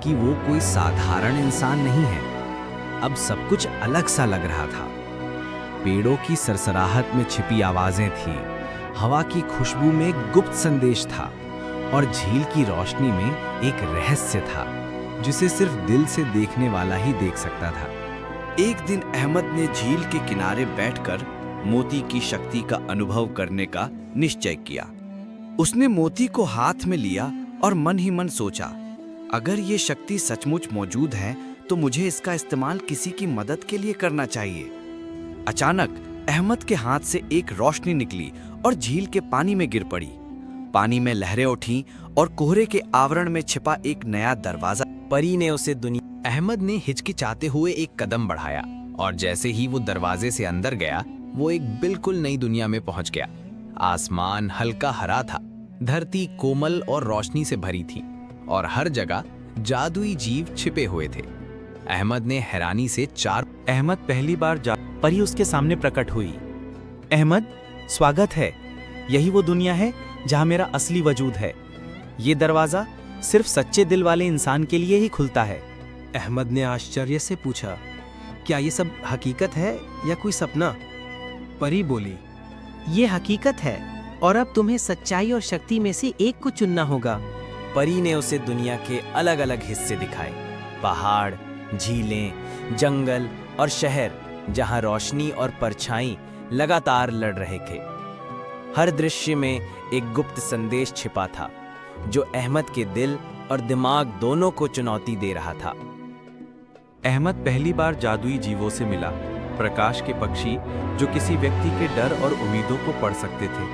कि वो कोई साधारण इंसान नहीं है। अब सब कुछ अलग सा लग रहा था। पेड़ों की सरसराहट में छिपी आवाजें थी, हवा की खुशबू में एक गुप्त संदेश था और झील की रोशनी में एक रहस्य था जिसे सिर्फ दिल से देखने वाला ही देख सकता था। एक दिन अहमद ने झील के किनारे बैठकर मोती की शक्ति का अनुभव करने का निश्चय किया। उसने मोती को हाथ में लिया और मन ही मन सोचा, अगर ये शक्ति सचमुच मौजूद है तो मुझे इसका इस्तेमाल किसी की मदद के लिए करना चाहिए। अचानक अहमद के हाथ से एक रोशनी निकली और झील के पानी में गिर पड़ी। पानी में लहरें उठीं और कोहरे के आवरण में छिपा एक नया दरवाजा। परी ने उसे दुनिया। अहमद ने हिचकिचाते हुए एक कदम बढ़ाया और जैसे ही वो दरवाजे से अंदर गया, वो एक बिल्कुल नई दुनिया में पहुंच गया। आसमान हल्का हरा था, धरती कोमल और रोशनी से भरी थी और हर जगह जादुई जीव छिपे हुए थे। अहमद ने हैरानी से अहमद पहली बार परी उसके सामने प्रकट हुई। अहमद, स्वागत है। यही वो दुनिया है जहां मेरा असली वजूद है। ये दरवाजा सिर्फ सच्चे दिल वाले इंसान के लिए ही खुलता है। अहमद ने आश्चर्य से पूछा, क्या ये सब हकीकत है या कोई सपना? परी बोली, ये हकीकत है और अब तुम्हें सच्चाई और शक्ति में से एक को चुनना होगा। परी ने उसे दुनिया के अलग अलग हिस्से दिखाए, पहाड़, झीलें, जंगल और शहर जहां रोशनी और परछाई लगातार लड़ रहे थे। हर दृश्य में एक गुप्त संदेश छिपा था जो अहमद के दिल और दिमाग दोनों को चुनौती दे रहा था। अहमद पहली बार जादुई जीवों से मिला, प्रकाश के पक्षी जो किसी व्यक्ति के डर और उम्मीदों को पढ़ सकते थे,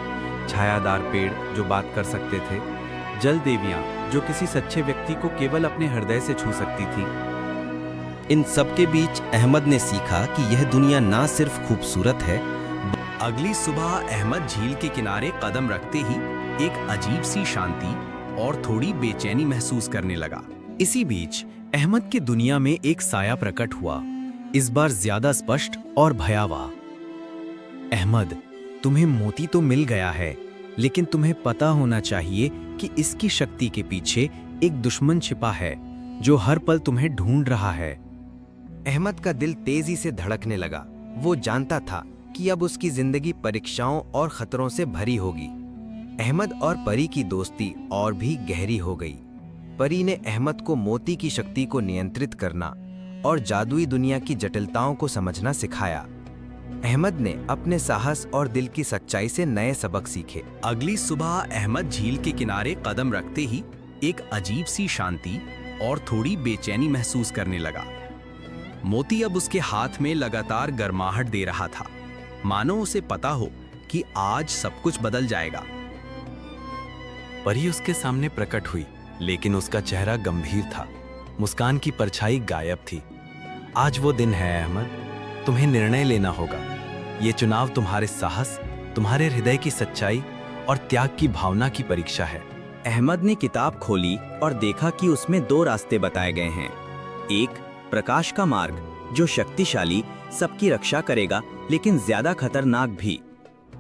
छायादार पेड़ जो बात कर सकते थे, जल देवियां जो किसी सच्चे व्यक्ति को केवल अपने हृदय से छू सकती थी। इन सब के बीच अहमद ने सीखा कि यह दुनिया ना सिर्फ खूबसूरत है। अगली सुबह अहमद झील के किनारे कदम रखते ही एक अजीब सी शांति और थोड़ी बेचैनी महसूस करने लगा। इसी बीच अहमद की दुनिया में एक साया प्रकट हुआ, इस बार ज्यादा स्पष्ट और भयावह। अहमद, तुम्हें मोती तो मिल गया है, लेकिन तुम्हें पता होना चाहिए कि इसकी शक्ति के पीछे एक दुश्मन छिपा है जो हर पल तुम्हें ढूंढ रहा है। अहमद का दिल तेजी से धड़कने लगा। वो जानता था कि अब उसकी जिंदगी परीक्षाओं और खतरों से भरी होगी। अहमद और परी की दोस्ती और भी गहरी हो गई। परी ने अहमद को मोती की शक्ति को नियंत्रित करना और जादुई दुनिया की जटिलताओं को समझना सिखाया। अहमद ने अपने साहस और दिल की सच्चाई से नए सबक सीखे। अगली सुबह अहमद झील के किनारे कदम रखते ही एक अजीब सी शांति और थोड़ी बेचैनी महसूस करने लगा। मोती अब उसके हाथ में लगातार गर्माहट दे रहा था, मानो उसे पता हो कि आज सब कुछ बदल जाएगा। परी उसके सामने प्रकट हुई, लेकिन उसका चेहरा गंभीर था, मुस्कान की परछाई गायब थी। आज वो दिन है अहमद, तुम्हें निर्णय लेना होगा। ये चुनाव तुम्हारे साहस, तुम्हारे हृदय की सच्चाई और त्याग की भावना की परीक्षा है। अहमद ने किताब खोली और देखा कि उसमें 2 रास्ते बताए गए हैं। एक, प्रकाश का मार्ग जो शक्तिशाली, सबकी रक्षा करेगा लेकिन ज्यादा खतरनाक भी।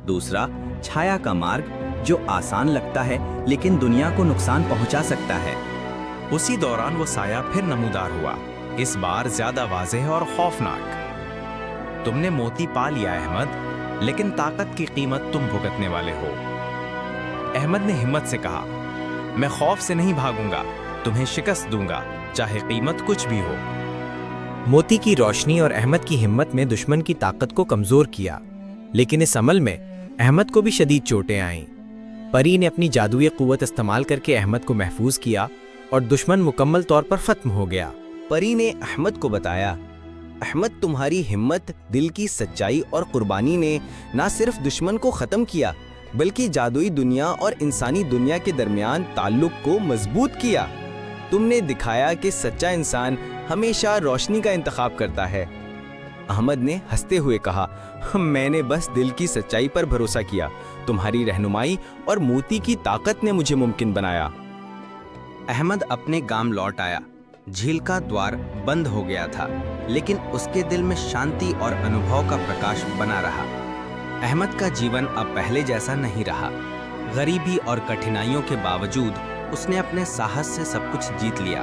दूसरा, छाया का मार्ग जो आसान लगता है लेकिन दुनिया को नुकसान पहुंचा सकता है। उसी दौरान वो साया फिर नमूदार हुआ, इस बार ज्यादा वाज़ेह और खौफनाक। तुमने मोती पा लिया अहमद, लेकिन ताकत की कीमत तुम भुगतने वाले हो। अहमद ने हिम्मत से कहा, मैं खौफ से नहीं भागूंगा, तुम्हें शिकस्त दूंगा, चाहे कीमत कुछ भी हो। मोती की रोशनी और अहमद की हिम्मत में दुश्मन की ताकत को कमजोर किया, लेकिन इस अमल में अहमद को भी शदीद चोटें आईं। परी ने अपनी जादुई कुव्वत इस्तेमाल करके अहमद को महफूज किया और दुश्मन मुकम्मल तौर पर खत्म हो गया। परी ने अहमद को बताया, अहमद, तुम्हारी हिम्मत, दिल की सच्चाई और कुर्बानी ने न सिर्फ दुश्मन को खत्म किया बल्कि जादुई दुनिया और इंसानी दुनिया के दरमियान ताल्लुक को मजबूत किया। तुमने दिखाया कि सच्चा इंसान हमेशा रोशनी का इंतखाब करता है। अहमद ने हंसते हुए कहा, मैंने बस दिल की सच्चाई पर भरोसा किया। तुम्हारी रहनुमाई और मोती की ताकत ने मुझे मुमकिन बनाया। अहमद अपने गांव लौट आया। झील का द्वार बंद हो गया था, लेकिन उसके दिल में शांति और अनुभव का प्रकाश बना रहा। अहमद का जीवन अब पहले जैसा नहीं रहा। गरीबी और कठिनाइयों के बावजूद उसने अपने साहस से सब कुछ जीत लिया।